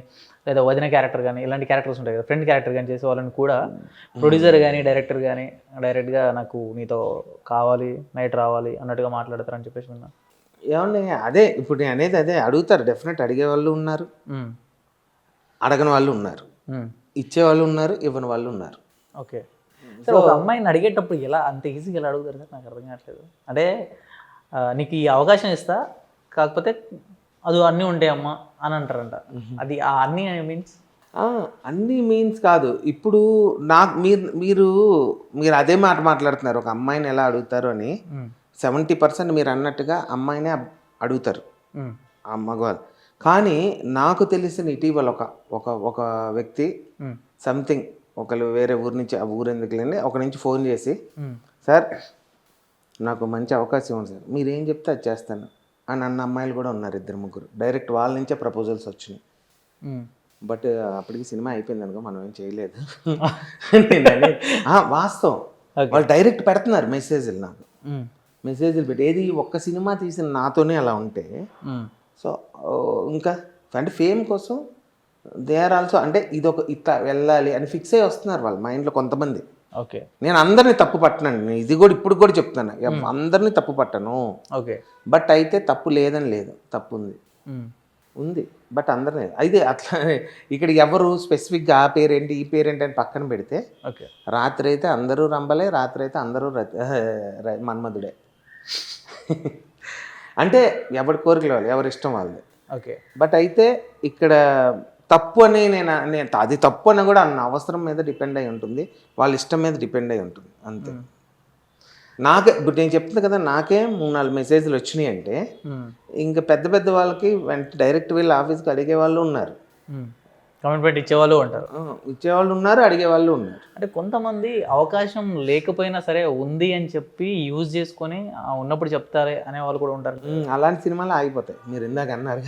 లేదా వదిన క్యారెక్టర్ కానీ ఇలాంటి క్యారెక్టర్స్ ఉంటాయి కదా, ఫ్రెండ్ క్యారెక్టర్ కానీ చేసే వాళ్ళని కూడా ప్రొడ్యూసర్ కానీ డైరెక్టర్ కానీ డైరెక్ట్గా నాకు నీతో కావాలి, నైట్ రావాలి అన్నట్టుగా మాట్లాడతారని చెప్పేసి విన్నా. ఏమన్నా అదే ఇప్పుడు నేను అనేది అదే అడుగుతారు. డెఫినెట్ అడిగే వాళ్ళు ఉన్నారు, అడగని వాళ్ళు ఉన్నారు, ఇచ్చేవాళ్ళు ఉన్నారు, ఇవ్వని వాళ్ళు ఉన్నారు. ఓకే సార్, ఒక అమ్మాయిని అడిగేటప్పుడు ఎలా అంత ఈజీగా ఎలా అడుగుతారు సార్? నాకు అర్థం కావట్లేదు. అంటే నీకు ఈ అవకాశం ఇస్తా, కాకపోతే అది అన్నీ ఉంటాయమ్మా అని అంటారంట. అది ఆ అన్నీ మీన్స్ అన్నీ మీన్స్ కాదు. ఇప్పుడు మీరు అదే మాట మాట్లాడుతున్నారు. ఒక అమ్మాయిని ఎలా అడుగుతారు అని 70% మీరు అన్నట్టుగా అమ్మాయినే అడుగుతారు ఆ మగవాళ్ళు. కానీ నాకు తెలిసిన ఇటీవల ఒక వ్యక్తి సంథింగ్ ఒకళ్ళు వేరే ఊరి నుంచి, ఆ ఊరు ఎందుకు లేని ఒక నుంచి ఫోన్ చేసి, సార్ నాకు మంచి అవకాశం ఉంది సార్, మీరేం చెప్తే అది చేస్తాను అని అన్న అమ్మాయిలు కూడా ఉన్నారు, 2-3. డైరెక్ట్ వాళ్ళ నుంచే ప్రపోజల్స్ వచ్చినాయి. బట్ అప్పటికి సినిమా అయిపోయింది అనుకో, మనం ఏం చేయలేదు. వాస్తవం, వాళ్ళు డైరెక్ట్ పెడుతున్నారు మెసేజ్లు, నాకు మెసేజ్లు పెట్టి ఏది ఒక్క సినిమా తీసిన నాతోనే అలా ఉంటే, సో ఇంకా అంటే ఫేమ్ కోసం దే ఆర్ ఆల్సో, అంటే ఇదొక ఇట్లా వెళ్ళాలి అని ఫిక్స్ అయ్యి వస్తున్నారు వాళ్ళ మైండ్లో కొంతమంది. ఓకే, నేను అందరినీ తప్పు పట్టనండి, ఇది కూడా ఇప్పుడు కూడా చెప్తాను, అందరినీ తప్పు పట్టను. ఓకే, బట్ అయితే తప్పు లేదని లేదు, తప్పు ఉంది బట్ అందరినీ అయితే అట్లా ఇక్కడ ఎవరు స్పెసిఫిక్గా ఆ పేరేంటి ఈ పేరేంటి అని పక్కన పెడితే, రాత్రి అయితే అందరూ రంబలే, రాత్రి అయితే అందరూ మన్మధుడే. అంటే ఎవరి కోరికలు వాళ్ళు, ఎవరి ఇష్టం వాళ్ళది. ఓకే, బట్ అయితే ఇక్కడ తప్పు అని నేను అది తప్పు అని కూడా అన్న అవసరం మీద డిపెండ్ అయి ఉంటుంది, వాళ్ళ ఇష్టం మీద డిపెండ్ అయి ఉంటుంది అంతే. నాకే ఇప్పుడు నేను చెప్తున్నా కదా, నాకే 3-4 మెసేజ్లు వచ్చినాయి అంటే ఇంకా పెద్ద పెద్ద వాళ్ళకి డైరెక్ట్ వెళ్ళి ఆఫీస్కి అడిగే వాళ్ళు ఉన్నారు, కమిట్మెంట్ ఇచ్చేవాళ్ళు ఉంటారు, ఇచ్చేవాళ్ళు ఉన్నారు, అడిగే వాళ్ళు ఉన్నారు. అంటే కొంతమంది అవకాశం లేకపోయినా సరే ఉంది అని చెప్పి యూజ్ చేసుకొని ఉన్నప్పుడు చెప్తారే అనే వాళ్ళు కూడా ఉంటారు. అలాంటి సినిమాలు ఆగిపోతాయి. మీరు ఇందాక అన్నారు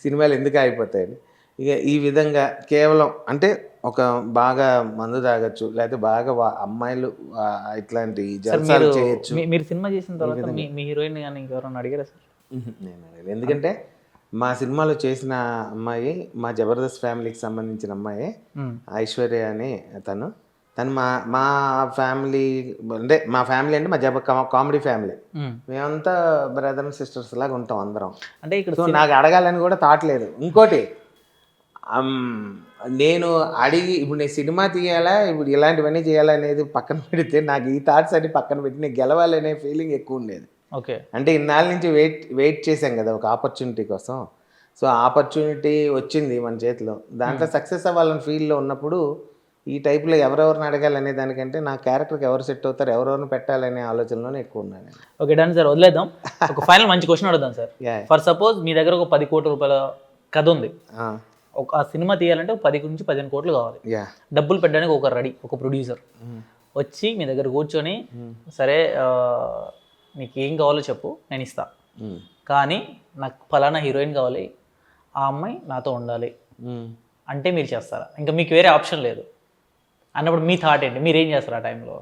సినిమాలు ఎందుకు ఆగిపోతాయని. ఇక ఈ విధంగా కేవలం అంటే ఒక బాగా మందు తాగొచ్చు, లేకపోతే బాగా అమ్మాయిలు ఇట్లాంటి జల్సాలు చేయొచ్చు. మీరు సినిమా చేసిన తర్వాత మీ హీరోయిన్ కానీ ఇంకెవరైనా అడిగారా సార్? నేను అడగలేదు, ఎందుకంటే మా సినిమాలో చేసిన అమ్మాయి మా జబర్దస్త్ ఫ్యామిలీకి సంబంధించిన అమ్మాయి ఐశ్వర్య అని తను మా ఫ్యామిలీ అంటే మా ఫ్యామిలీ అంటే మా కామెడీ ఫ్యామిలీ, మేమంతా బ్రదర్ అండ్ సిస్టర్స్ లాగా ఉంటాం అందరం. అంటే ఇక్కడ సో నాకు అడగాలని కూడా థాట్ లేదు. ఇంకోటి నేను అడిగి ఇప్పుడు నేను సినిమా తీయాలా, ఇప్పుడు ఇలాంటివన్నీ చేయాలా అనేది పక్కన పెడితే నాకు ఈ థాట్స్ అన్ని పక్కన పెట్టి నేను గెలవాలనే ఫీలింగ్ ఎక్కువ ఉండేది. ఓకే, అంటే ఇన్నాళ్ళ నుంచి వెయిట్ చేశాం కదా ఒక ఆపర్చునిటీ కోసం. సో ఆపర్చునిటీ వచ్చింది మన చేతిలో, దాంట్లో సక్సెస్ అవ్వాలని ఫీల్డ్లో ఉన్నప్పుడు ఈ టైప్లో ఎవరెవరిని అడగాలనే దానికంటే నా క్యారెక్టర్కి ఎవరు సెట్ అవుతారు, ఎవరెవరిని పెట్టాలనే ఆలోచనలోనే ఎక్కువ ఉన్నాను. ఓకే డన్ సార్, వదిలేద్దాం. ఒక ఫైనల్ మంచి క్వశ్చన్ అడుగుదాం సార్. ఫర్ సపోజ్ మీ దగ్గర ఒక 10 కోట్ల రూపాయల కథ ఉంది, ఒక సినిమా తీయాలంటే 10 నుంచి 15 కోట్లు కావాలి, డబ్బులు పెట్టడానికి ఒక రెడీ ఒక ప్రొడ్యూసర్ వచ్చి మీ దగ్గర కూర్చొని సరే నీకు ఏం కావాలో చెప్పు నేను ఇస్తా, కానీ నాకు ఫలానా హీరోయిన్ కావాలి, ఆ అమ్మాయి నాతో ఉండాలి అంటే మీరు చేస్తారా? ఇంకా మీకు వేరే ఆప్షన్ లేదు అన్నప్పుడు మీ థాట్ ఏంటి, మీరు ఏం చేస్తారు ఆ టైంలో?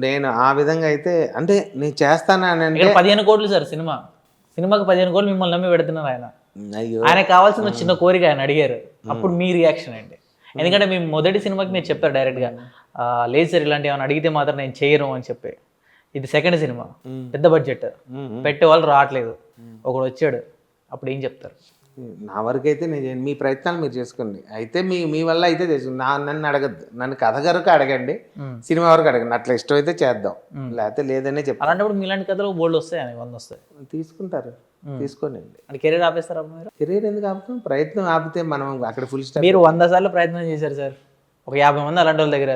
నేను ఆ విధంగా అయితే అంటే నేను చేస్తానని అంటే 15 కోట్లు సార్, సినిమాకి 15 కోట్లు మిమ్మల్ని నమ్మి పెడుతున్నారు ఆయన. అయ్యో, ఆయన కావాల్సిన చిన్న కోరిక ఆయన అడిగారు, అప్పుడు మీ రియాక్షన్ ఏంటి? ఎందుకంటే మీ మొదటి సినిమాకి మీరు చెప్పారు డైరెక్ట్గా, లేదు సార్ ఇలాంటి ఏమైనా అడిగితే మాత్రం నేను చేయను అని చెప్పి. ఇది సెకండ్ సినిమా, పెద్ద బడ్జెట్, పెట్టే వాళ్ళు రావట్లేదు, ఒకడు వచ్చాడు, అప్పుడు ఏం చెప్తారు? నా వరకు అయితే నేను మీ ప్రయత్నాలు మీరు చేసుకోండి, అయితే మీ వల్ల అయితే నన్ను అడగద్దు, నన్ను కథ వరకు అడగండి, సినిమా వరకు అడగండి, అట్లా ఇష్టమైతే చేద్దాం, లేకపోతే లేదనే చెప్పాలి. అలాంటప్పుడు మీలాంటి కథలు బోల్డ్ వస్తాయి, 100 వస్తాయి, తీసుకుంటారు, తీసుకోనండి. అంటే కెరీర్ ఆపేస్తారా మీరు? కెరీర్ ఎందుకు ఆపుతాం, ప్రయత్నం ఆపితే మనం అక్కడ ఫుల్ స్టాప్. మీరు 100 సార్లు ప్రయత్నం చేశారు సార్, ఒక 50 మంది అలాంటి వాళ్ళు దగ్గర,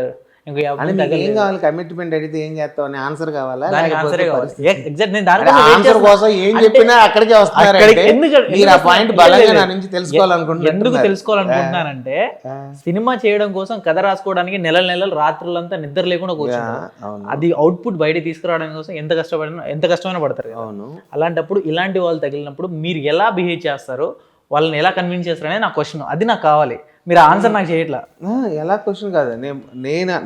ఇంకో 50 మంది ఏం కావాలి, కమిట్మెంట్ అడిగితే ఏం చేస్తావు అని ఆన్సర్ కావాలా? ఆన్సర్ కోసం ఏం చెప్పినా అక్కడికే వస్తున్నారు. మీరు ఆ పాయింట్ బలంగా నా నుంచి తెలుసుకోవాలనుకుంటున్నారు. ఎందుకు తెలుసుకోవాలనుకుంటున్నానంటే సినిమా చేయడం కోసం కథ రాసుకోవడానికి నెలలు రాత్రులంతా నిద్ర లేకుండా కూర్చుంటారు, అది అవుట్పుట్ బయట తీసుకురావడం కోసం ఎంత కష్టమైనా పడతారు. అవును, అలాంటప్పుడు ఇలాంటి వాళ్ళు తగిలినప్పుడు మీరు ఎలా బిహేవ్ చేస్తారు, వాళ్ళని ఎలా కన్విన్స్ చేస్తారు అనేది నా క్వశ్చన్, అది నాకు కావాలి. మీరు ఆన్సర్ నాకు చేయట్లా. ఎలా క్వశ్చన్ కాదు,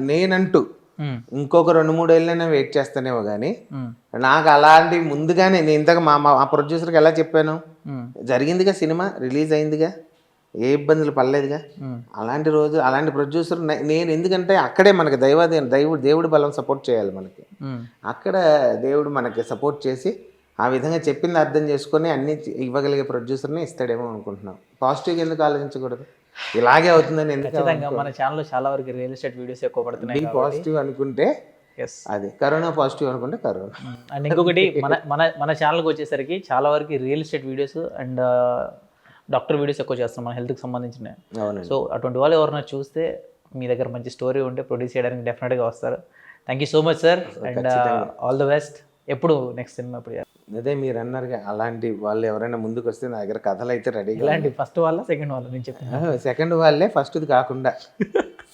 నేనంటూ ఇంకొక 2-3 ఏళ్ళైనా వెయిట్ చేస్తానేమో కానీ నాకు అలాంటి ముందుగానే నేను ఇంతగా మా ప్రొడ్యూసర్కి ఎలా చెప్పాను, జరిగిందిగా సినిమా రిలీజ్ అయిందిగా, ఏ ఇబ్బందులు పడలేదుగా, అలాంటి రోజు అలాంటి ప్రొడ్యూసర్ నేను, ఎందుకంటే అక్కడే మనకి దేవుడి బలం సపోర్ట్ చేయాలి మనకి, అక్కడ దేవుడు మనకి సపోర్ట్ చేసి ఆ విధంగా చెప్పింది అర్థం చేసుకొని అన్ని ఇవ్వగలిగే ప్రొడ్యూసర్ని ఇస్తాడేమో అనుకుంటున్నాం. పాజిటివ్గా ఎందుకు ఆలోచించకూడదు, ఇలాగే అవుతుందని ఎందుకు? మన ఛానల్లో చాలా వరకు రియల్ ఎస్టేట్ వీడియోస్ ఎక్కువ పడుతున్నాయి, పాజిటివ్ అనుకుంటే అది, కరోనా పాజిటివ్ అనుకుంటే కరోనా. అండ్ ఇంకొకటి మన ఛానల్కి వచ్చేసరికి చాలా వరకు real estate videos and doctor videos ఎక్కువ చేస్తాం మన హెల్త్కి సంబంధించినవి. సో అటువంటి వాళ్ళు ఎవరైనా చూస్తే మీ దగ్గర మంచి స్టోరీ ఉంటే ప్రొడ్యూస్ చేయడానికి డెఫినెట్గా వస్తారు. Thank you so much sir, and all the best. ఎప్పుడు నెక్స్ట్ సినిమా ఎప్పుడు? అదే మీరు అన్నారుగా, అలాంటి వాళ్ళు ఎవరైనా ముందుకు వస్తే నా దగ్గర కథలు అయితే రెడీ. ఇలాంటి ఫస్ట్ వాళ్ళ సెకండ్ వాళ్ళ నేను చెప్పాను, సెకండ్ వాళ్ళే, ఫస్ట్ది కాకుండా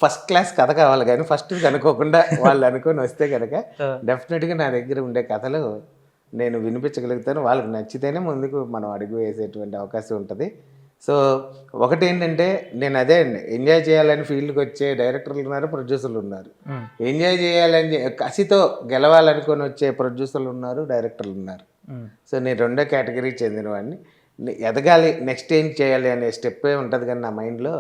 ఫస్ట్ క్లాస్ కథ కావాలి కానీ ఫస్ట్ది అనుకోకుండా వాళ్ళు అనుకొని వస్తే కనుక డెఫినెట్గా నా దగ్గర ఉండే కథలు నేను వినిపించగలుగుతాను. వాళ్ళకి నచ్చితేనే ముందుకు మనం అడుగు వేసేటువంటి అవకాశం ఉంటుంది. సో ఒకటి ఏంటంటే నేను అదే అండి, ఎంజాయ్ చేయాలని ఫీల్డ్కి వచ్చే డైరెక్టర్లు ఉన్నారు, ప్రొడ్యూసర్లు ఉన్నారు. ఎంజాయ్ చేయాలని కసితో గెలవాలనుకొని వచ్చే ప్రొడ్యూసర్లు ఉన్నారు, డైరెక్టర్లు ఉన్నారు. సో నేను 2వ కేటగిరీకి చెందిన వాడిని. ఎదగాలి, నెక్స్ట్ ఏం చేయాలి అనే స్టెప్పే ఉంటుంది కానీ నా మైండ్లో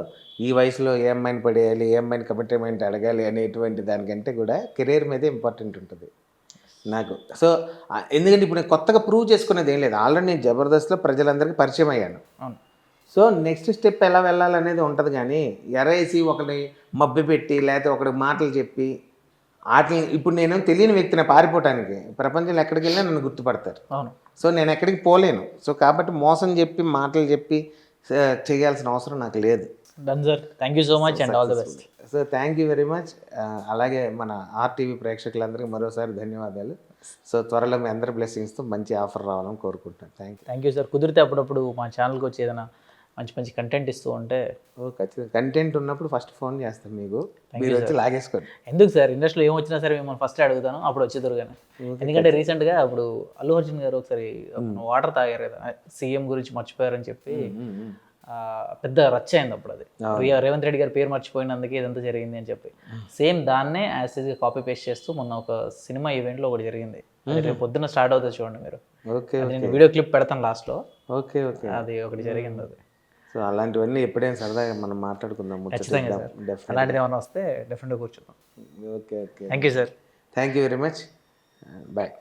ఈ వయసులో ఏ అమ్మాయిని పడేయాలి, ఏ అమ్మాయిని కమిట్మెంట్ అడగాలి అనేటువంటి దానికంటే కూడా కెరీర్ మీదే ఇంపార్టెంట్ ఉంటుంది నాకు. సో ఎందుకంటే ఇప్పుడు నేను కొత్తగా ప్రూవ్ చేసుకునేది ఏం లేదు, ఆల్రెడీ నేను జబర్దస్త్లో ప్రజలందరికీ పరిచయం అయ్యాను. సో నెక్స్ట్ స్టెప్ ఎలా వెళ్ళాలనేది ఉంటుంది కానీ ఎరేసి ఒకరిని మబ్బి పెట్టి లేకపోతే ఒకరికి మాటలు చెప్పి వాటిని, ఇప్పుడు నేను తెలియని వ్యక్తిని పారిపోవటానికి ప్రపంచంలో ఎక్కడికి వెళ్ళినా నన్ను గుర్తుపడతారు. సో నేను ఎక్కడికి పోలేను. సో కాబట్టి మోసం చెప్పి మాటలు చెప్పి చేయాల్సిన అవసరం నాకు లేదు. Done sir, thank you so much and all the best. So thank you very much. అలాగే మన ఆర్టీవీ ప్రేక్షకులందరికీ మరోసారి ధన్యవాదాలు. సో త్వరలో మీ అందరి బ్లెస్సింగ్స్తో మంచి ఆఫర్ రావాలని కోరుకుంటున్నాను. Thank you sir. కుదిరితే అప్పుడప్పుడు మా ఛానల్కి వచ్చి ఏదైనా మంచి మంచి కంటెంట్ ఇస్తూ ఉంటే. ఖచ్చితంగా కంటెంట్ ఉన్నప్పుడు ఫస్ట్ ఫోన్ చేస్తాను మీకు, మీరు వచ్చి లాగేసుకోండి. ఎందుకు సార్, ఇండస్ట్రీలో ఏం వచ్చినా సరే మిమ్మల్ని ఫస్ట్ అడుగుతాను, అప్పుడు వచ్చేద్దరు కానీ. ఎందుకంటే రీసెంట్గా అప్పుడు అల్లు అర్జున్ గారు ఒకసారి వాటర్ తాగారు కదా, సీఎం గురించి మర్చిపోయారని చెప్పి పెద్ద రచ్చ అయింది అప్పుడు. అది రేవంత్ రెడ్డి గారి పేరు మర్చిపోయినందుకే ఇదంతా జరిగింది అని చెప్పి సేమ్ దాన్నే యాజ్ గా కాపీ పేస్ట్ చేస్తూ మొన్న ఒక సినిమా ఈవెంట్లో ఒకటి జరిగింది. అది రేపు పొద్దున్న స్టార్ట్ అవుతుంది చూడండి మీరు. ఓకే, నేను వీడియో క్లిప్ పెడతాను లాస్ట్లో. ఓకే ఓకే, అది ఒకటి జరిగింది. అది సో అలాంటివన్నీ ఎప్పుడైనా సరదాగా మనం మాట్లాడుకుందాం. ఖచ్చితంగా సార్, అలాంటిది ఏమైనా వస్తే డెఫినెట్గా కూర్చుందాం. Okay okay, thank you sir. Thank you very much. Bye.